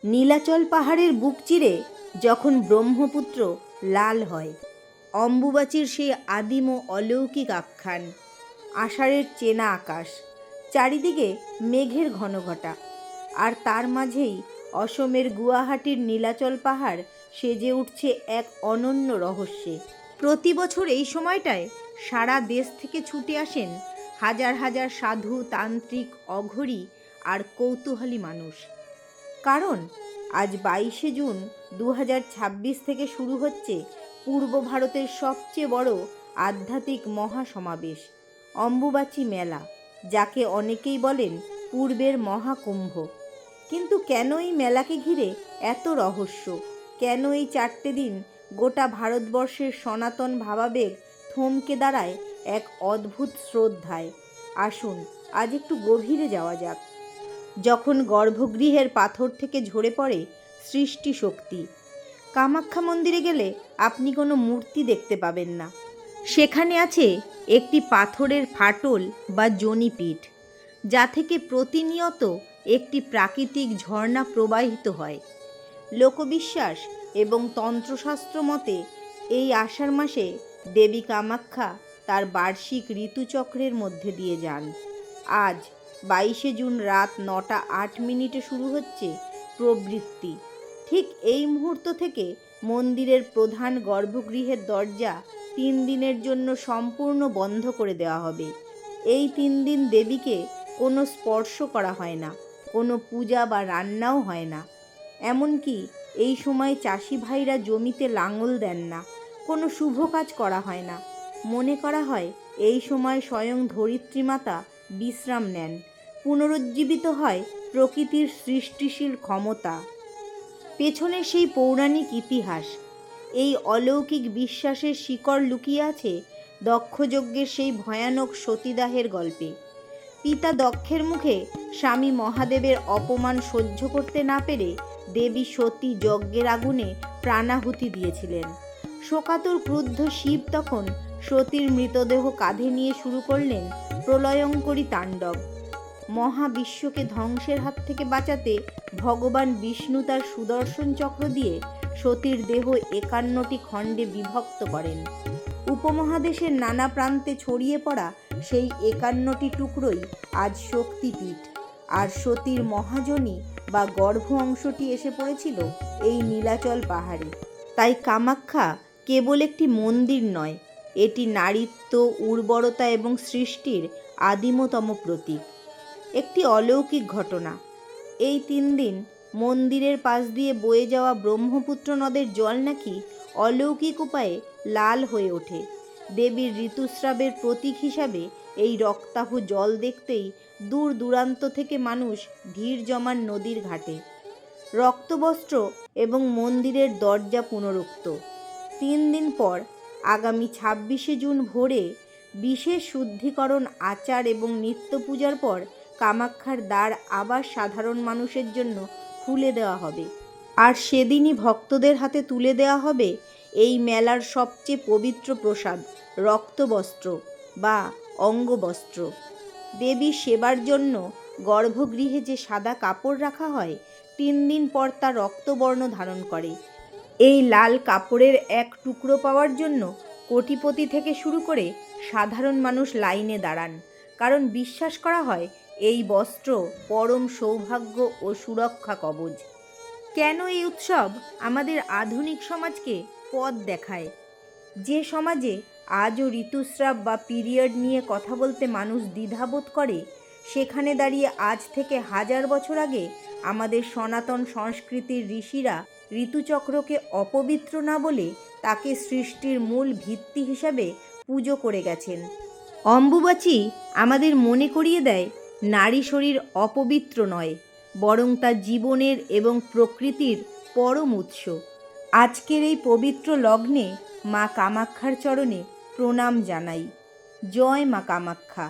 নীলাচল পাহাড়ের বুক চিরে যখন ব্রহ্মপুত্র লাল হয়, অম্বুবাচীর সেই আদিম ও অলৌকিক আখ্যান, আষাঢ়ের চেনা আকাশ, চারিদিকে মেঘের ঘনঘটা, আর তার মাঝেই অসমের গুয়াহাটির নীলাচল পাহাড় সেজে উঠছে এক অনন্য রহস্যে। প্রতি বছর এই সময়টায় সারা দেশ থেকে ছুটে আসেন হাজার হাজার সাধু, তান্ত্রিক, অঘরী আর কৌতূহলী মানুষ। কারণ আজ 22শে জুন 2026 থেকে শুরু হচ্ছে পূর্ব ভারতের সবচেয়ে বড় আধ্যাত্মিক মহাসমাবেশ, অম্বুবাচী মেলা, যাকে অনেকেই বলেন পূর্বের মহাকুম্ভ। কিন্তু কেন এই মেলাকে ঘিরে এত রহস্য? কেন এই 4টে দিন গোটা ভারতবর্ষের সনাতন ভাবাবেগ থমকে দাঁড়ায় এক অদ্ভুত শ্রদ্ধায়? আসুন আজ একটু গভীরে যাওয়া যাক। যখন গর্ভগৃহের পাথর থেকে ঝরে পড়ে সৃষ্টি শক্তি, কামাখ্যা মন্দিরে গেলে আপনি কোনো মূর্তি দেখতে পাবেন না। সেখানে আছে একটি পাথরের ফাটল বা যোনিপীঠ, যা থেকে প্রতিনিয়ত একটি প্রাকৃতিক ঝর্ণা প্রবাহিত হয়। লোকবিশ্বাস এবং তন্ত্রশাস্ত্র মতে এই আষাঢ় মাসে দেবী কামাখ্যা তার বার্ষিক ঋতুচক্রের মধ্যে দিয়ে যান। আজ 22শে জুন রাত 9টা 8 মিনিটে শুরু হচ্ছে প্রবৃত্তি। ঠিক এই মুহূর্ত থেকে মন্দিরের প্রধান গর্ভগৃহের দরজা 3 দিনের জন্য সম্পূর্ণ বন্ধ করে দেওয়া হবে। এই 3 দিন দেবীকে কোনো স্পর্শ করা হয় না, কোনো পূজা বা রান্নাও হয় না। এমনকি এই সময় চাষি ভাইরা জমিতে লাঙল দেন না, কোনো শুভ কাজ করা হয় না। মনে করা হয় এই সময় স্বয়ং ধরিত্রী মাতা বিশ্রাম নেন, পুনরুজ্জীবিত হয় প্রকৃতির সৃষ্টিশীল ক্ষমতা। পেছনে সেই পৌরাণিক ইতিহাস। এই অলৌকিক বিশ্বাসের শিকড় লুকিয়ে আছে দক্ষযজ্ঞের সেই ভয়ানক সতীদাহের গল্পে। পিতা দক্ষের মুখে স্বামী মহাদেবের অপমান সহ্য করতে না পেরে দেবী সতী যজ্ঞের আগুনে প্রাণাহুতি দিয়েছিলেন। শোকাতুর ক্রুদ্ধ শিব তখন সতীর মৃতদেহ কাঁধে নিয়ে শুরু করলেন প্রলয়ঙ্করী তাণ্ডব। মহাবিশ্বকে ধ্বংসের হাত থেকে বাঁচাতে ভগবান বিষ্ণু তার সুদর্শন চক্র দিয়ে সতীর দেহ 51টি খণ্ডে বিভক্ত করেন। উপমহাদেশের নানা প্রান্তে ছড়িয়ে পড়া সেই 51টি টুকরোই আজ শক্তিপীঠ, আর সতীর মহাজনী বা গর্ভ অংশটি এসে পড়েছিল এই নীলাচল পাহাড়ে। তাই কামাখ্যা কেবল একটি মন্দির নয়, এটি নারীত্ব, উর্বরতা এবং সৃষ্টির আদিমতম প্রতীক। একটি অলৌকিক ঘটনা, এই 3 দিন মন্দিরের পাশ দিয়ে বয়ে যাওয়া ব্রহ্মপুত্র নদের জল নাকি অলৌকিক উপায়ে লাল হয়ে ওঠে। দেবীর ঋতুস্রাবের প্রতীক হিসাবে এই রক্তাভ জল দেখতেই দূর দূরান্ত থেকে মানুষ ভিড় জমান নদীর ঘাটে। রক্তবস্ত্র এবং মন্দিরের দরজা পুনরুক্ত। 3 দিন পর আগামী 26শে জুন ভোরে বিশেষ শুদ্ধিকরণ, আচার এবং নিত্য পূজার পর কামাখ্যার দ্বার আবার সাধারণ মানুষের জন্য খুলে দেওয়া হবে। আর সেদিনই ভক্তদের হাতে তুলে দেওয়া হবে এই মেলার সবচেয়ে পবিত্র প্রসাদ, রক্তবস্ত্র বা অঙ্গবস্ত্র। দেবীর সেবার জন্য গর্ভগৃহে যে সাদা কাপড় রাখা হয়, 3 দিন পর তা রক্তবর্ণ ধারণ করে। এই লাল কাপড়ের এক টুকরো পাওয়ার জন্য কোটিপতি থেকে শুরু করে সাধারণ মানুষ লাইনে দাঁড়ান, কারণ বিশ্বাস করা হয় এই বস্ত্র পরম সৌভাগ্য ও সুরক্ষা কবচ। কেন এই উৎসব আমাদের আধুনিক সমাজকে পথ দেখায়? যে সমাজে আজও ঋতুস্রাব বা পিরিয়ড নিয়ে কথা বলতে মানুষ দ্বিধাবোধ করে, সেখানে দাঁড়িয়ে আজ থেকে 1000 বছর আগে আমাদের সনাতন সংস্কৃতির ঋষিরা ঋতুচক্রকে অপবিত্র না বলে তাকে সৃষ্টির মূল ভিত্তি হিসাবে পুজো করে গেছেন। অম্বুবাচী আমাদের মনে করিয়ে দেয় নারী শরীর অপবিত্র নয়, বরং তা জীবনের এবং প্রকৃতির পরম উৎস। আজকের এই পবিত্র লগ্নে মা কামাখ্যার চরণে প্রণাম জানাই। জয় মা কামাখ্যা।